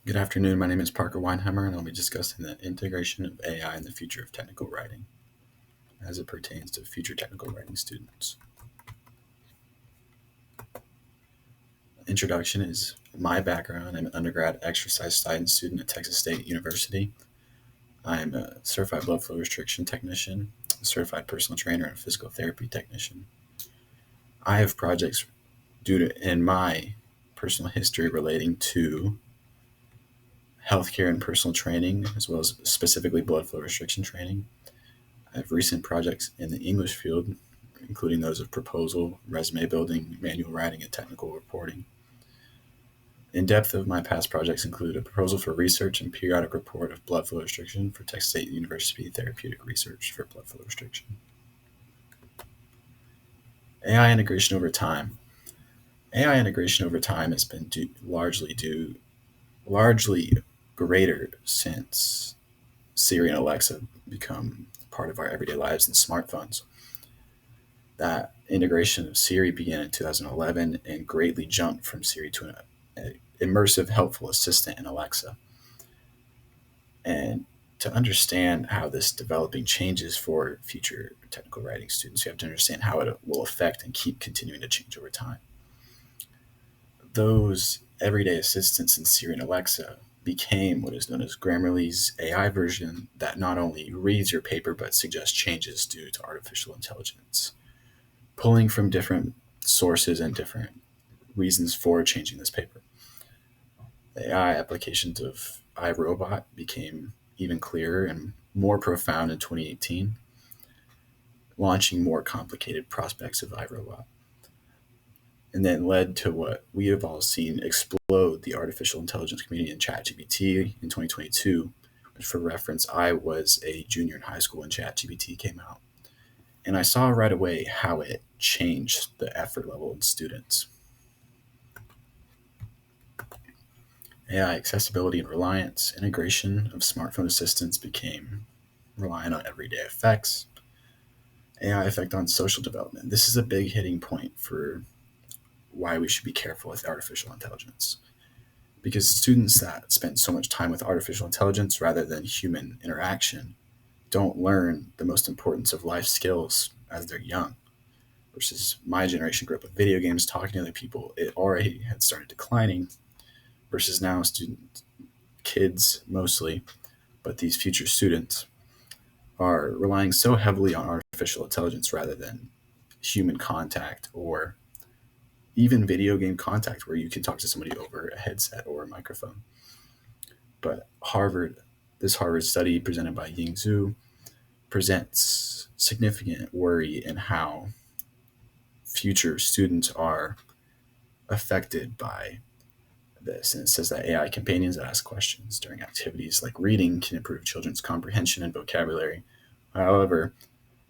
Good afternoon. My name is Parker Weinheimer, and I'll be discussing the integration of AI in the future of technical writing as it pertains to future technical writing students. Introduction is my background. I'm an undergrad exercise science student at Texas State University. I'm a certified blood flow restriction technician, a certified personal trainer, and a physical therapy technician. I have projects due to in my personal history relating to healthcare and personal training, as well as specifically blood flow restriction training. I have recent projects in the English field, including those of proposal, resume building, manual writing, and technical reporting. In depth of my past projects include a proposal for research and periodic report of blood flow restriction for Texas State University Therapeutic Research for blood flow restriction. AI integration over time. AI integration over time has been largely greater since Siri and Alexa become part of our everyday lives and smartphones. That integration of Siri began in 2011 and greatly jumped from Siri to an immersive, helpful assistant in Alexa. And to understand how this developing changes for future technical writing students, you have to understand how it will affect and keep continuing to change over time. Those everyday assistants in Siri and Alexa became what is known as Grammarly's AI version that not only reads your paper but suggests changes due to artificial intelligence, pulling from different sources and different reasons for changing this paper. The AI applications of iRobot became even clearer and more profound in 2018, launching more complicated prospects of iRobot, and then led to what we have all seen explode the artificial intelligence community in ChatGPT in 2022. For reference, I was a junior in high school when ChatGPT came out, and I saw right away how it changed the effort level in students. AI accessibility and reliance, integration of smartphone assistants became reliant on everyday effects. AI effect on social development. This is a big hitting point for why we should be careful with artificial intelligence. Because students that spend so much time with artificial intelligence rather than human interaction don't learn the most importance of life skills as they're young. Versus my generation grew up with video games, talking to other people, it already had started declining. Versus now, kids mostly, but these future students are relying so heavily on artificial intelligence rather than human contact or even video game contact where you can talk to somebody over a headset or a microphone. But this Harvard study presented by Ying Zhu presents significant worry in how future students are affected by this. And it says that AI companions that ask questions during activities like reading can improve children's comprehension and vocabulary. However,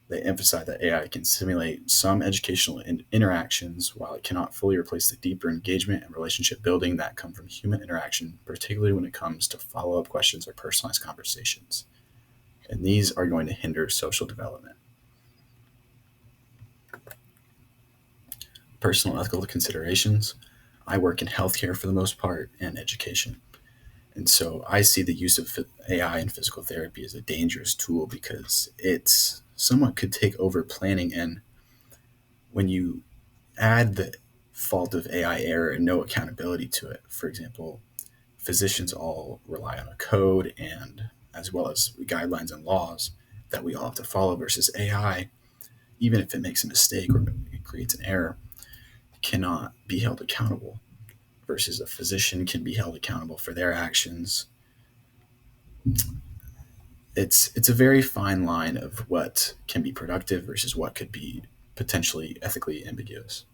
they emphasize that AI can simulate some educational interactions while it cannot fully replace the deeper engagement and relationship building that come from human interaction, particularly when it comes to follow up questions or personalized conversations. And these are going to hinder social development. Personal ethical considerations. I work in healthcare for the most part and education. And so I see the use of AI in physical therapy as a dangerous tool because it's somewhat could take over planning. And when you add the fault of AI error and no accountability to it, for example, physicians all rely on a code and as well as guidelines and laws that we all have to follow versus AI, even if it makes a mistake or it creates an error, cannot be held accountable versus a physician can be held accountable for their actions. It's a very fine line of what can be productive versus what could be potentially ethically ambiguous.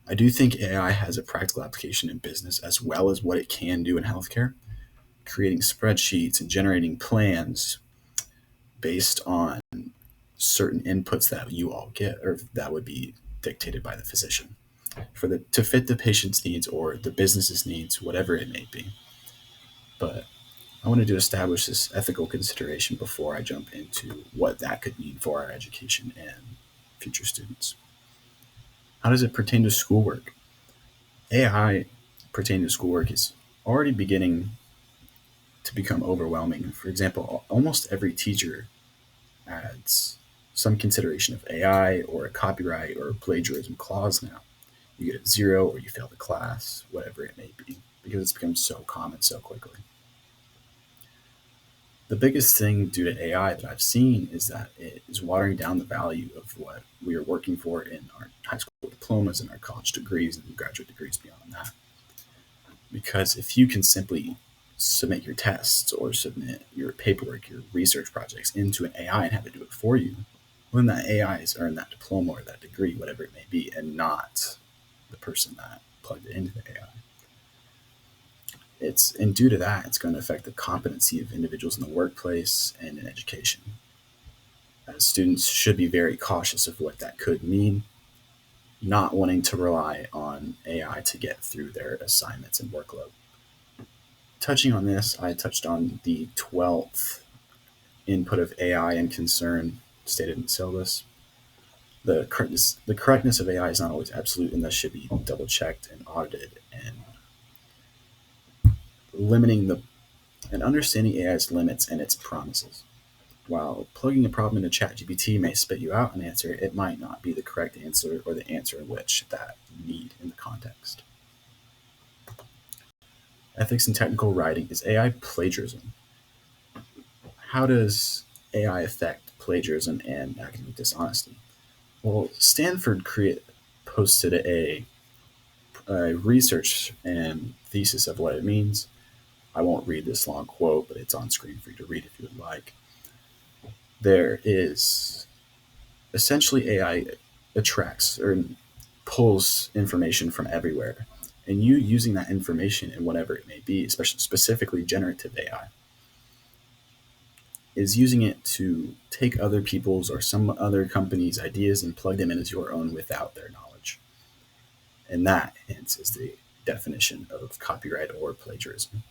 I do think AI has a practical application in business as well as what it can do in healthcare, creating spreadsheets and generating plans based on certain inputs that you all get or that would be dictated by the physician to fit the patient's needs or the business's needs, whatever it may be. But I wanted to establish this ethical consideration before I jump into what that could mean for our education and future students. How does it pertain to schoolwork? AI pertaining to schoolwork is already beginning to become overwhelming. For example, almost every teacher adds some consideration of AI or a copyright or a plagiarism clause now. You get a zero or you fail the class, whatever it may be, because it's become so common so quickly. The biggest thing due to AI that I've seen is that it is watering down the value of what we are working for in our high school diplomas and our college degrees and graduate degrees beyond that. Because if you can simply submit your tests or submit your paperwork, your research projects into an AI and have it do it for you, well, then that AI has earned that diploma or that degree, whatever it may be, and not the person that plugged it into the AI. And due to that, it's going to affect the competency of individuals in the workplace and in education. Students should be very cautious of what that could mean, not wanting to rely on AI to get through their assignments and workload. Touching on this, I touched on the 12th input of AI and concern stated in the syllabus. The correctness of AI is not always absolute and thus should be double checked and audited, and limiting the and understanding AI's limits and its promises. While plugging a problem into ChatGPT may spit you out an answer, it might not be the correct answer or the answer in which that you need in the context. Ethics in technical writing. Is AI plagiarism? How does AI affect plagiarism and academic dishonesty? Well, posted a research and thesis of what it means. I won't read this long quote, but it's on screen for you to read if you would like. There is essentially AI attracts or pulls information from everywhere, and you using that information in whatever it may be, especially specifically generative AI, is using it to take other people's or some other company's ideas and plug them in as your own without their knowledge. And that, hence, is the definition of copyright or plagiarism.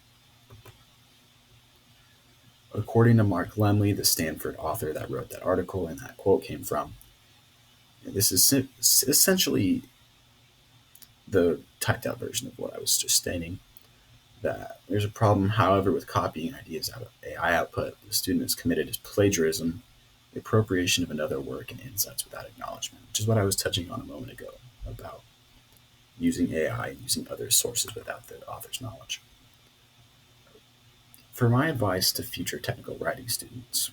According to Mark Lemley, the Stanford author that wrote that article and that quote came from, this is essentially the typed out version of what I was just stating. That there's a problem, however, with copying ideas out of AI output. The student is committed as plagiarism, the appropriation of another work and insights without acknowledgement, which is what I was touching on a moment ago about using AI and using other sources without the author's knowledge. For my advice to future technical writing students,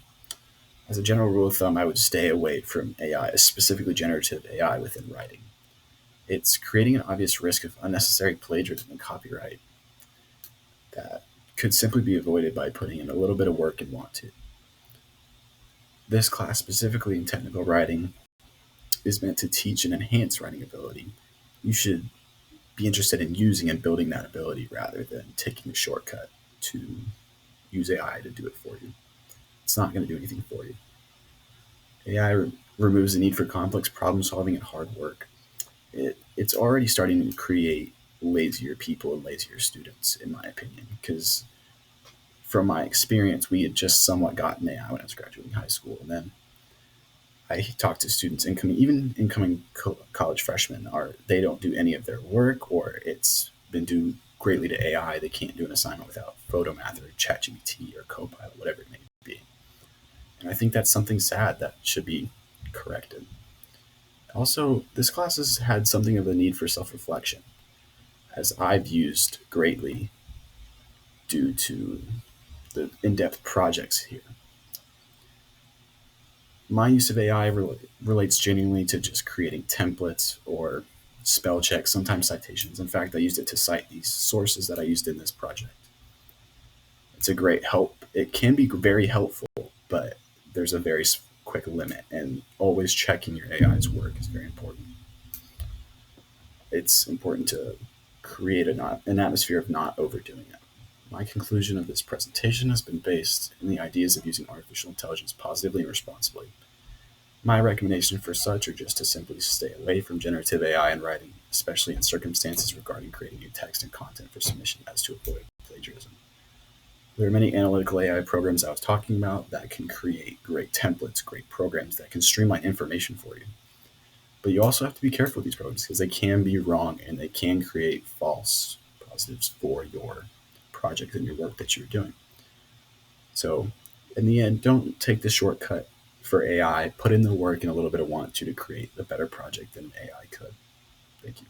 as a general rule of thumb, I would stay away from AI, specifically generative AI within writing. It's creating an obvious risk of unnecessary plagiarism and copyright that could simply be avoided by putting in a little bit of work and want to. This class, specifically in technical writing, is meant to teach and enhance writing ability. You should be interested in using and building that ability rather than taking a shortcut to use AI to do it for you. It's not going to do anything for you. AI removes the need for complex problem solving and hard work. It's already starting to create lazier people and lazier students, in my opinion, because from my experience, we had just somewhat gotten AI when I was graduating high school. And then I talked to students even incoming college freshmen, they don't do any of their work, or it's been due greatly to AI. They can't do an assignment without Photomath or ChatGPT or Copilot, whatever it may be. And I think that's something sad that should be corrected. Also, this class has had something of a need for self-reflection, as I've used greatly due to the in-depth projects here. My use of AI relates genuinely to just creating templates or spell checks, sometimes citations. In fact, I used it to cite these sources that I used in this project. It's a great help. It can be very helpful, but there's a very quick limit, and always checking your AI's work is very important. It's important to create an atmosphere of not overdoing it. My conclusion of this presentation has been based in the ideas of using artificial intelligence positively and responsibly. My recommendation for such are just to simply stay away from generative AI in writing, especially in circumstances regarding creating new text and content for submission, as to avoid plagiarism. There are many analytical AI programs I was talking about that can create great templates, great programs that can streamline information for you. But you also have to be careful with these programs because they can be wrong and they can create false positives for your project and your work that you're doing. So, in the end, don't take the shortcut for AI. Put in the work and a little bit of want to create a better project than AI could. Thank you.